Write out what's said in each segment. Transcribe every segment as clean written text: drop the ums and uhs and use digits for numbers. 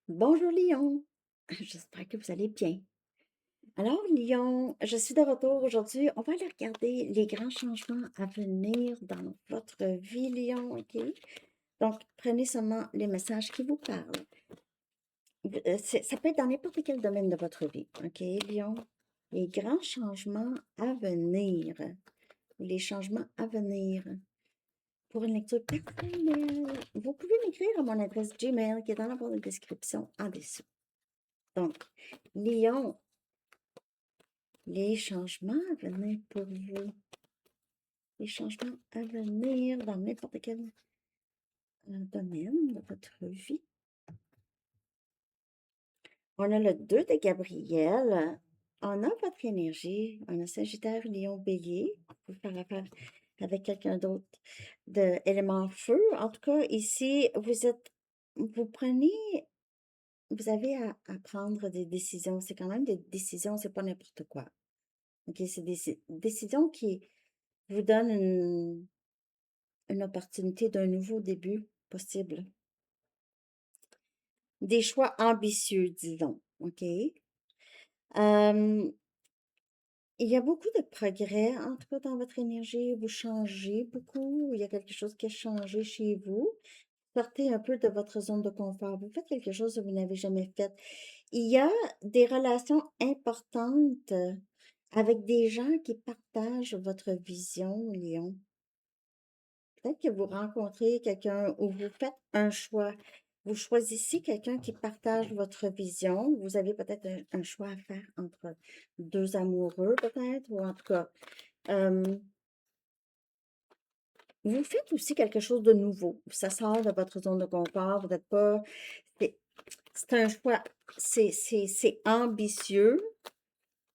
Bonjour Lyon, j'espère que vous allez bien. Alors Lyon, je suis de retour aujourd'hui. On va aller regarder les grands changements à venir dans votre vie, Lyon, OK? Donc, prenez seulement les messages qui vous parlent. Ça peut être dans n'importe quel domaine de votre vie, OK, Lyon? Les grands changements à venir. Les changements à venir. Pour une lecture personnelle, vous pouvez m'écrire à mon adresse Gmail qui est dans la barre de description en dessous. Donc, Lyon, les changements à venir pour vous. Les changements à venir dans n'importe quel domaine de votre vie. On a le 2 de Gabriel. On a votre énergie. On a Sagittaire, Lion, Bélier. Vous pouvez faire affaire avec quelqu'un d'autre de élément feu. En tout cas, ici, vous avez à prendre des décisions. C'est quand même des décisions, c'est pas n'importe quoi. OK, c'est des décisions qui vous donnent une opportunité d'un nouveau début possible. Des choix ambitieux, disons, OK? Euh, il y a beaucoup de progrès, en tout cas, dans votre énergie. Vous changez beaucoup. Il y a quelque chose qui a changé chez vous. Sortez un peu de votre zone de confort. Vous faites quelque chose que vous n'avez jamais fait. Il y a des relations importantes avec des gens qui partagent votre vision, Léon. Peut-être que vous rencontrez quelqu'un ou vous faites un choix. Vous choisissez quelqu'un qui partage votre vision. Vous avez peut-être un choix à faire entre deux amoureux, peut-être, ou en tout cas, euh, vous faites aussi quelque chose de nouveau. Ça sort de votre zone de confort. Vous n'êtes pas. C'est c'est un choix. C'est ambitieux,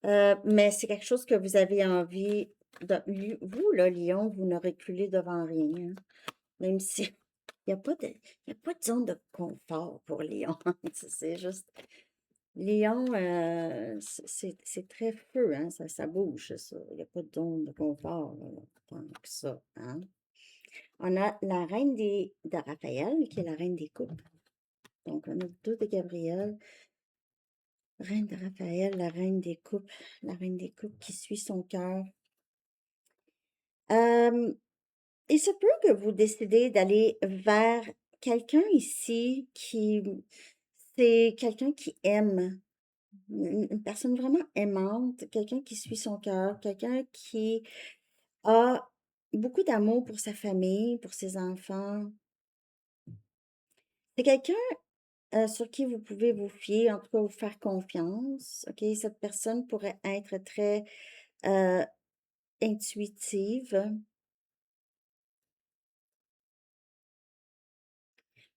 mais c'est quelque chose que vous avez envie de. Vous, là, Lion, vous ne reculez devant rien. Même si il n'y a pas de, il y a pas de zone de confort pour Léon. C'est juste, Léon, c'est très feu, hein? Ça bouge, ça. Il n'y a pas de zone de confort, tant que ça, hein? On a la reine de Raphaël, qui est la reine des coupes. Donc, on a deux de Gabriel, reine de Raphaël, la reine des coupes qui suit son cœur. Il se peut que vous décidez d'aller vers quelqu'un ici c'est quelqu'un qui aime, une personne vraiment aimante, quelqu'un qui suit son cœur, quelqu'un qui a beaucoup d'amour pour sa famille, pour ses enfants. C'est quelqu'un sur qui vous pouvez vous fier, en tout cas vous faire confiance. OK, cette personne pourrait être très euh, intuitive.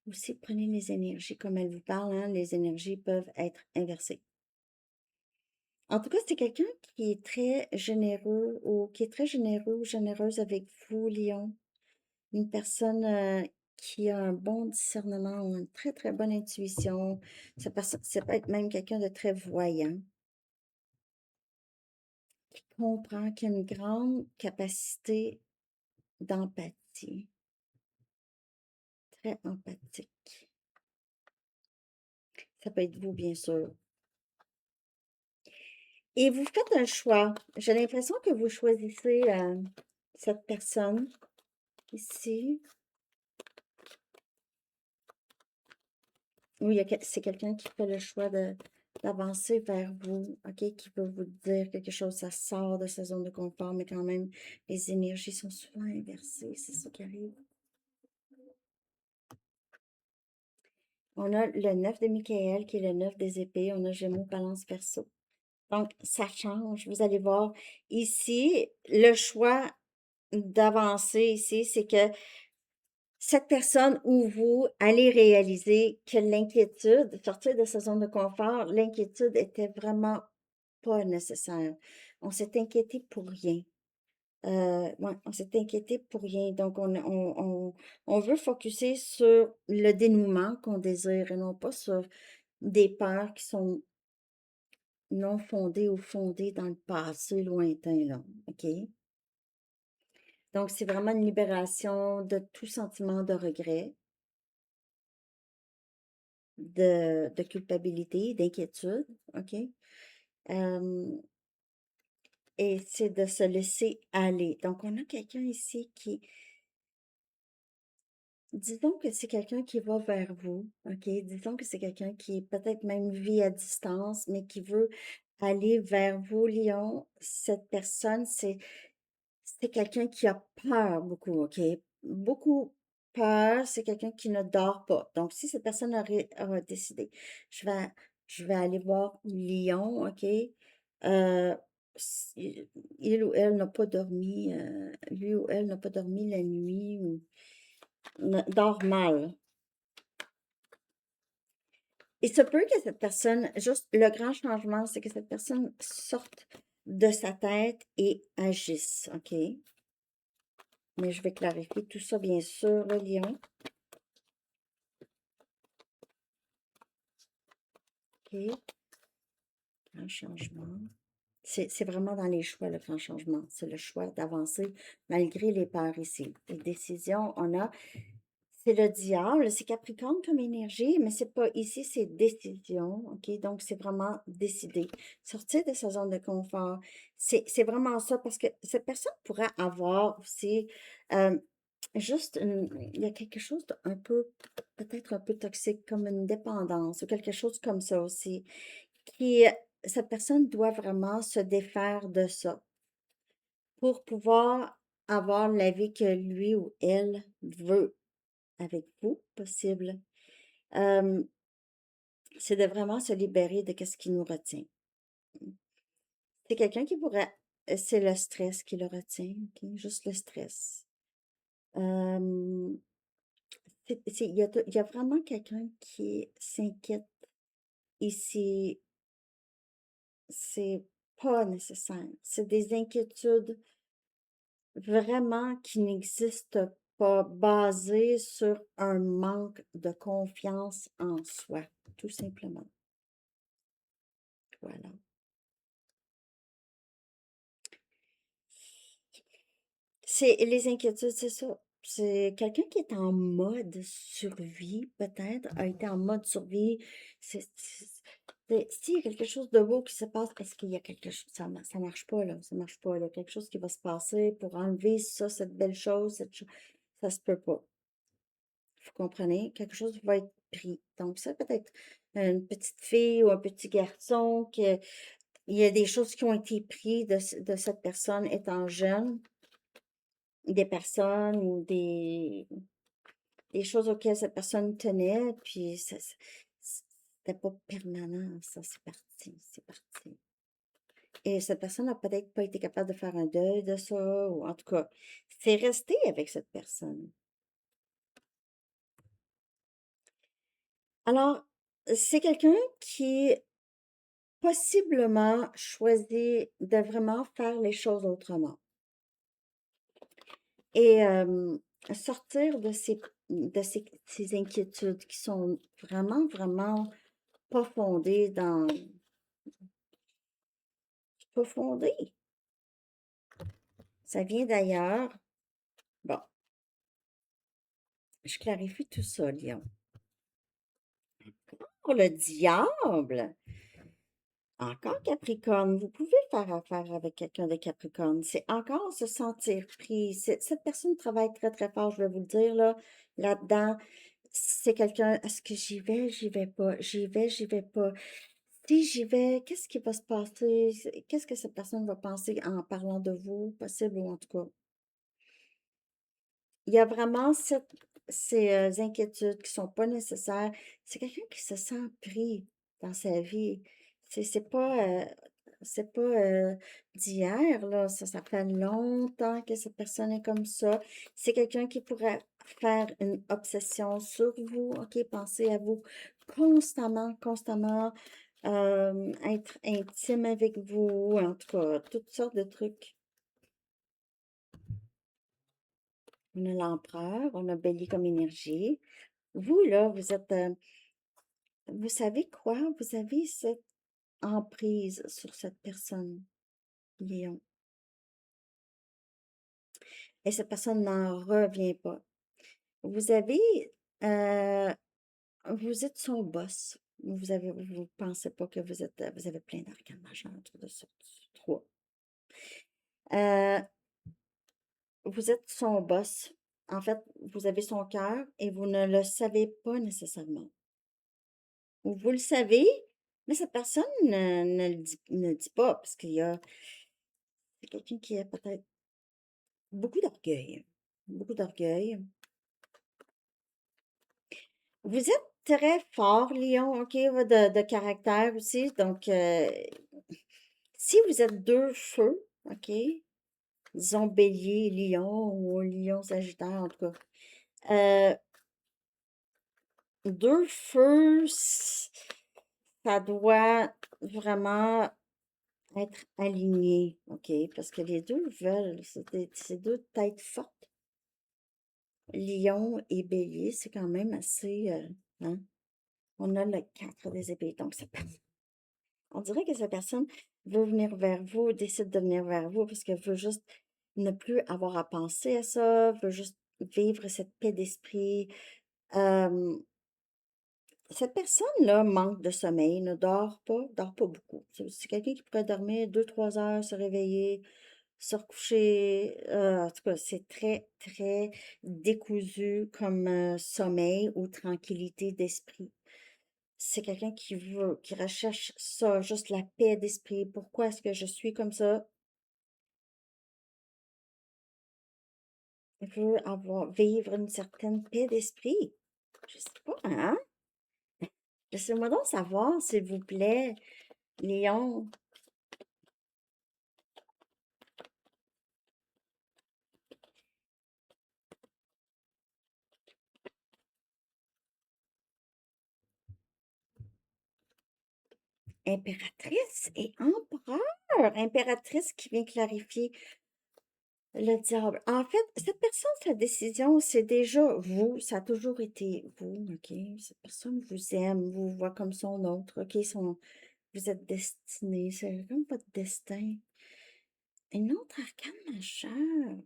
Aussi, prenez les énergies comme elles vous parlent, hein. Les énergies peuvent être inversées. En tout cas, c'est quelqu'un qui est très généreux ou qui est très généreux ou généreuse avec vous, Lion. Une personne qui a un bon discernement ou une très, très bonne intuition. Ça peut être même quelqu'un de très voyant, qui comprend, qui a une grande capacité d'empathie, très empathique. Ça peut être vous, bien sûr. Et vous faites un choix. J'ai l'impression que vous choisissez cette personne ici. Oui, c'est quelqu'un qui fait le choix d'avancer vers vous, OK, qui veut vous dire quelque chose, ça sort de sa zone de confort, mais quand même, les énergies sont souvent inversées, c'est ça qui arrive. On a le 9 de Michael, qui est le 9 des épées, on a Gémeaux, Balance, Verseau. Donc, ça change, vous allez voir. Ici, le choix d'avancer ici, c'est que cette personne ou vous allez réaliser que l'inquiétude, sortir de sa zone de confort, l'inquiétude était vraiment pas nécessaire. On s'est inquiété pour rien. Ouais, on s'est inquiété pour rien. Donc, on veut focuser sur le dénouement qu'on désire et non pas sur des peurs qui sont non fondées ou fondées dans le passé lointain, là. OK? Donc, c'est vraiment une libération de tout sentiment de regret. de culpabilité, d'inquiétude, OK? Euh, et c'est de se laisser aller. Donc, on a quelqu'un ici qui, disons que c'est quelqu'un qui va vers vous, OK? Disons que c'est quelqu'un qui peut-être même vit à distance, mais qui veut aller vers vous, Lion. Cette personne, c'est quelqu'un qui a peur beaucoup, OK? Beaucoup peur, c'est quelqu'un qui ne dort pas. Donc, si cette personne a décidé, je vais, je vais aller voir Lion, OK? Euh, il ou elle n'a pas dormi, lui ou elle n'a pas dormi la nuit ou dort mal. Il se peut que cette personne, juste le grand changement, c'est que cette personne sorte de sa tête et agisse, OK? Mais je vais clarifier tout ça, bien sûr, le lion. OK? Grand changement. C'est vraiment dans les choix, le grand changement. C'est le choix d'avancer malgré les peurs ici. Les décisions, on a c'est le diable, c'est Capricorne comme énergie, mais c'est pas ici, c'est décision, OK? Donc, c'est vraiment décider. Sortir de sa zone de confort. C'est vraiment ça, parce que cette personne pourrait avoir aussi euh, il y a quelque chose d'un peu, peut-être un peu toxique, comme une dépendance ou quelque chose comme ça aussi, qui, cette personne doit vraiment se défaire de ça pour pouvoir avoir la vie que lui ou elle veut avec vous, possible. Euh, c'est de vraiment se libérer de ce qui nous retient. C'est quelqu'un qui pourrait, c'est le stress qui le retient, ok? Juste le stress. Euh, il y a vraiment quelqu'un qui s'inquiète ici. C'est pas nécessaire. C'est des inquiétudes vraiment qui n'existent pas, basées sur un manque de confiance en soi, tout simplement. Voilà. C'est les inquiétudes, c'est ça. C'est quelqu'un qui est en mode survie, peut-être, a été en mode survie. S'il y a quelque chose de beau qui se passe, parce qu'il y a quelque chose, ça marche pas, là, ça marche pas, là. Quelque chose qui va se passer pour enlever ça, cette belle chose, ça se peut pas. Vous comprenez? Quelque chose va être pris. Donc, ça peut être une petite fille ou un petit garçon, il y a des choses qui ont été prises de cette personne étant jeune, des personnes ou des choses auxquelles cette personne tenait, puis c'était pas permanent, ça, c'est parti, c'est parti. Et cette personne n'a peut-être pas été capable de faire un deuil de ça, ou en tout cas, c'est resté avec cette personne. Alors, c'est quelqu'un qui possiblement choisit de vraiment faire les choses autrement et sortir ces inquiétudes qui sont vraiment, vraiment pas fondées pas fondées. Ça vient d'ailleurs. Bon, je clarifie tout ça, Lion. Pour le diable, encore Capricorne, vous pouvez faire affaire avec quelqu'un de Capricorne. C'est encore se sentir pris. Cette personne travaille très, très fort, je vais vous le dire, là-dedans. C'est quelqu'un, est-ce que j'y vais, j'y vais pas, j'y vais pas. Si j'y vais, qu'est-ce qui va se passer? Qu'est-ce que cette personne va penser en parlant de vous, possible ou en tout cas? Il y a vraiment ces inquiétudes qui sont pas nécessaires. C'est quelqu'un qui se sent pris dans sa vie. C'est pas d'hier, là. Ça fait longtemps que cette personne est comme ça. C'est quelqu'un qui pourrait faire une obsession sur vous, OK? Penser à vous constamment, constamment, être intime avec vous, en tout cas, toutes sortes de trucs. On a l'empereur, on a Bélier comme énergie. Vous, là, vous savez quoi? Vous avez cette emprise sur cette personne, Lion. Et cette personne n'en revient pas. Vous avez, euh, vous êtes son boss. Vous pensez pas que vous avez plein d'arcanes majeures autour de ça. 3. Vous êtes son boss. En fait, vous avez son cœur et vous ne le savez pas nécessairement. Ou vous le savez, mais cette personne ne le dit pas parce c'est quelqu'un qui a peut-être beaucoup d'orgueil. Beaucoup d'orgueil. Vous êtes très fort, Lion, OK, de caractère aussi. Donc, si vous êtes deux feux, OK, disons bélier, lion ou lion, sagittaire, en tout cas, euh, deux feux, ça doit vraiment être aligné, OK, parce que les deux veulent, c'est deux têtes fortes. Lion et bélier, c'est quand même assez, hein? On a le 4 des épées, donc on dirait que cette personne veut venir vers vous, décide de venir vers vous parce qu'elle veut juste ne plus avoir à penser à ça, veut juste vivre cette paix d'esprit. Euh, Cette personne-là manque de sommeil, ne dort pas beaucoup. C'est quelqu'un qui pourrait dormir 2, 3 heures, se réveiller, se recoucher. En tout cas, c'est très, très décousu comme sommeil ou tranquillité d'esprit. C'est quelqu'un qui recherche ça, juste la paix d'esprit. Pourquoi est-ce que je suis comme ça? Il veut vivre une certaine paix d'esprit. Je sais pas, hein? Laissez-moi donc savoir, s'il vous plaît, Léon. Impératrice et empereur. Impératrice qui vient clarifier le diable. En fait, cette personne, sa décision, c'est déjà vous. Ça a toujours été vous, OK? Cette personne vous aime, vous voit comme son autre, OK? Vous êtes destiné. C'est comme votre destin. Une autre arcane majeure.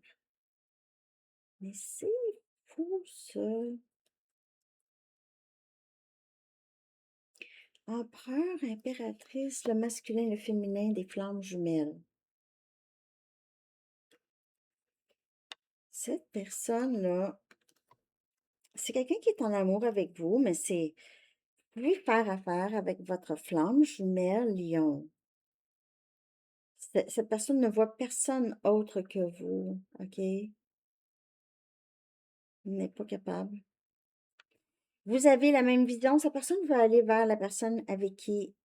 Mais c'est fou, ça. Empereur, impératrice, le masculin et le féminin des flammes jumelles. Cette personne-là, c'est quelqu'un qui est en amour avec vous, mais vous pouvez faire affaire avec votre flamme jumelle lion. Cette personne ne voit personne autre que vous, OK? N'est pas capable. Vous avez la même vision. Cette personne veut aller vers la personne avec qui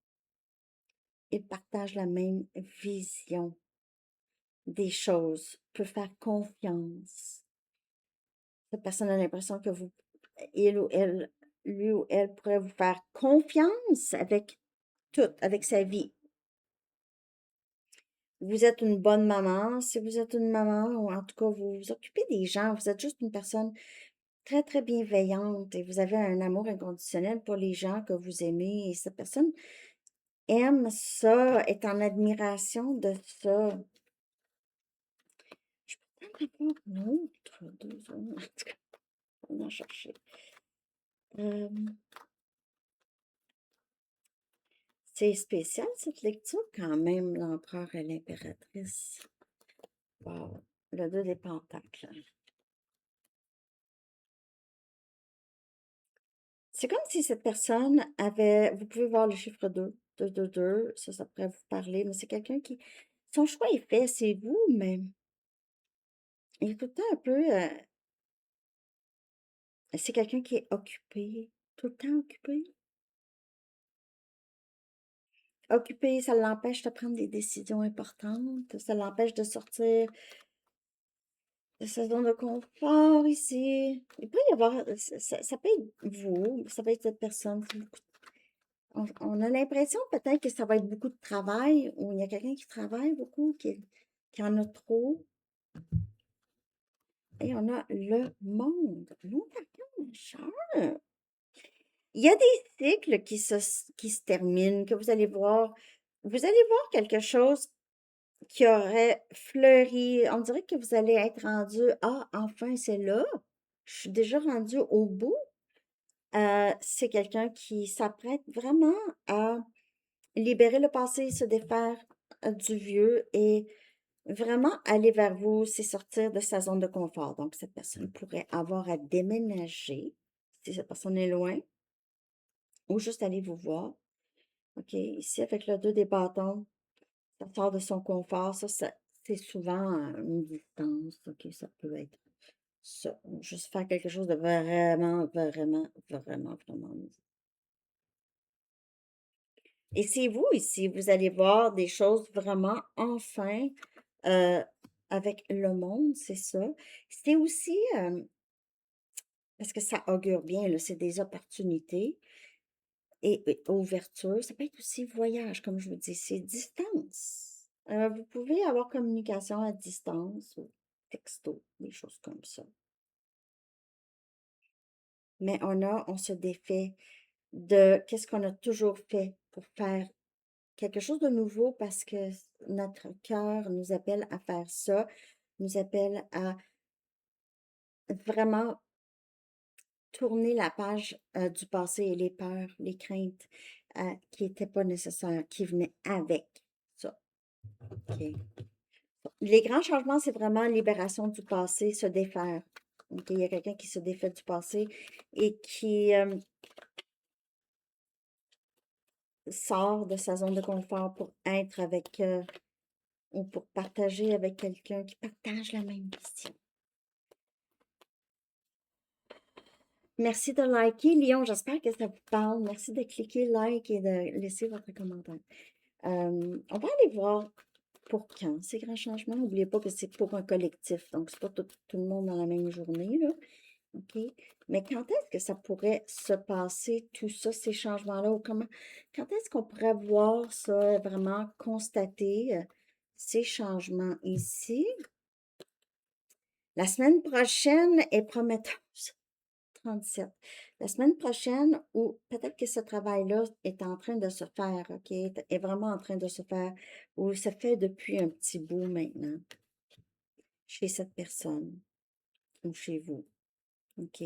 il partage la même vision des choses, peut faire confiance. Cette personne a l'impression que il ou elle, lui ou elle pourrait vous faire confiance avec tout, avec sa vie. Vous êtes une bonne maman, si vous êtes une maman, ou en tout cas, vous vous occupez des gens, vous êtes juste une personne très, très bienveillante et vous avez un amour inconditionnel pour les gens que vous aimez et cette personne aime ça, est en admiration de ça. Je peux peut-être avoir une autre, deux autres, en tout cas, on va en chercher. Euh, c'est spécial cette lecture quand même, l'empereur et l'impératrice. Wow, le 2 des pentacles. C'est comme si cette personne avait, vous pouvez voir le chiffre 2, 2, 2, 2, ça pourrait vous parler, mais c'est quelqu'un qui, son choix est fait, c'est vous, mais il est tout le temps un peu, c'est quelqu'un qui est occupé, tout le temps occupé. Occupé, ça l'empêche de prendre des décisions importantes, ça l'empêche de sortir de sa zone de confort ici. Il peut y avoir, ça peut être vous, ça peut être cette personne, on a l'impression peut-être que ça va être beaucoup de travail, ou il y a quelqu'un qui travaille beaucoup, qui en a trop. Et on a le monde. L'autre arcane majeure. Il y a des cycles qui se terminent, que vous allez voir. Vous allez voir quelque chose qui aurait fleuri. On dirait que vous allez être rendu, ah, enfin, c'est là. Je suis déjà rendu au bout. c'est quelqu'un qui s'apprête vraiment à libérer le passé, se défaire du vieux et vraiment aller vers vous, c'est sortir de sa zone de confort. Donc, cette personne pourrait avoir à déménager si cette personne est loin ou juste aller vous voir. OK? Ici, avec le 2 des bâtons, ça sort de son confort. C'est souvent une distance. OK? Ça peut être ça. Juste faire quelque chose de vraiment, vraiment, vraiment, vraiment. Et c'est vous ici, vous allez voir des choses vraiment enfin euh, avec le monde, c'est ça. C'est aussi, parce que ça augure bien, là, c'est des opportunités et ouverture. Ça peut être aussi voyage, comme je vous dis, c'est distance. Vous pouvez avoir communication à distance ou texto, des choses comme ça. Mais on se défait de qu'est-ce qu'on a toujours fait pour faire quelque chose de nouveau parce que notre cœur nous appelle à faire ça, nous appelle à vraiment tourner la page du passé et les peurs, les craintes qui n'étaient pas nécessaires, qui venaient avec ça. OK. Les grands changements, c'est vraiment libération du passé, se défaire. OK, il y a quelqu'un qui se défait du passé et qui sort de sa zone de confort pour être avec ou pour partager avec quelqu'un qui partage la même vision. Merci de liker, Lyon. J'espère que ça vous parle. Merci de cliquer like et de laisser votre commentaire. On va aller voir pour quand ces grands changements. N'oubliez pas que c'est pour un collectif, donc c'est pas tout le monde dans la même journée, là. OK? Mais quand est-ce que ça pourrait se passer, tout ça, ces changements-là, ou quand est-ce qu'on pourrait voir ça, vraiment constater ces changements ici? La semaine prochaine est prometteuse. 37. La semaine prochaine, ou peut-être que ce travail-là est en train de se faire, OK? Est vraiment en train de se faire, ou se fait depuis un petit bout maintenant, chez cette personne, ou chez vous, OK?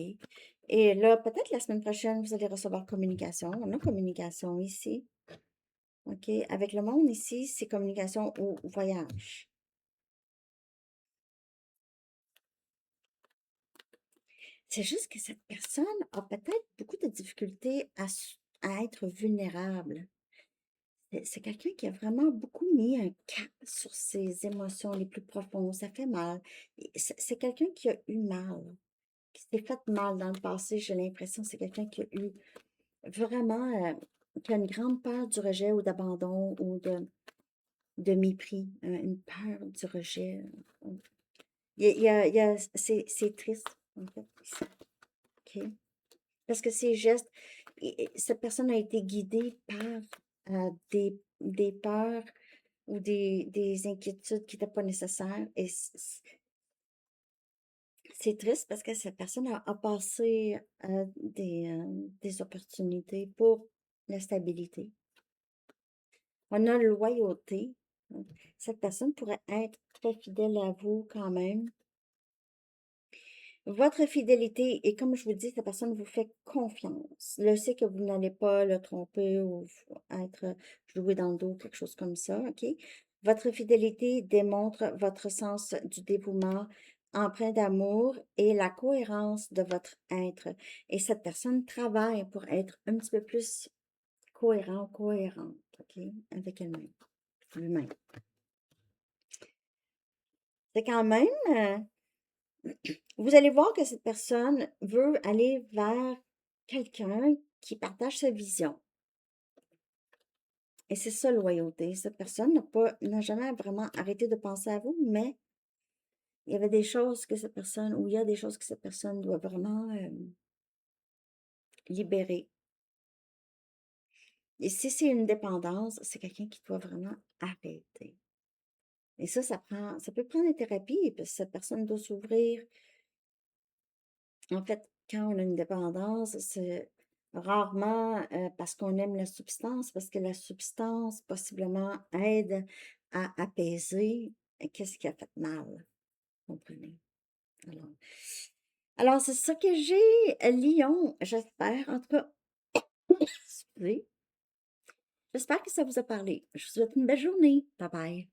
Et là, peut-être la semaine prochaine, vous allez recevoir communication. On a communication ici, OK? Avec le monde ici, c'est communication ou voyage. C'est juste que cette personne a peut-être beaucoup de difficultés à être vulnérable. C'est quelqu'un qui a vraiment beaucoup mis un cap sur ses émotions les plus profondes. Ça fait mal. Et c'est quelqu'un qui a eu mal, qui s'est fait mal dans le passé. J'ai l'impression que c'est quelqu'un qui a eu vraiment, qui a une grande peur du rejet ou d'abandon ou de mépris, une peur du rejet. C'est triste, en fait. OK? Parce que ces gestes, cette personne a été guidée par des peurs ou des inquiétudes qui n'étaient pas nécessaires. Et c'est triste parce que cette personne a passé des opportunités pour la stabilité. On a loyauté. Cette personne pourrait être très fidèle à vous quand même. Votre fidélité, et comme je vous dis, cette personne vous fait confiance. Le sait que vous n'allez pas le tromper ou être joué dans le dos, quelque chose comme ça, OK? Votre fidélité démontre votre sens du dévouement, empreint d'amour et la cohérence de votre être. Et cette personne travaille pour être un petit peu plus cohérente, OK? Avec elle-même, lui-même. C'est quand même, vous allez voir que cette personne veut aller vers quelqu'un qui partage sa vision. Et c'est ça, loyauté. Cette personne n'a jamais vraiment arrêté de penser à vous, mais il y avait des choses que cette personne, ou il y a des choses que cette personne doit vraiment libérer. Et si c'est une dépendance, c'est quelqu'un qui doit vraiment arrêter. Et ça peut prendre une thérapie, parce que cette personne doit s'ouvrir. En fait, quand on a une dépendance, c'est rarement parce qu'on aime la substance, parce que la substance possiblement aide à apaiser qu'est-ce qui a fait mal, comprenez? Alors, Alors, c'est ça que j'ai, Lion. J'espère, en tout cas, excusez, j'espère que ça vous a parlé. Je vous souhaite une belle journée. Bye bye.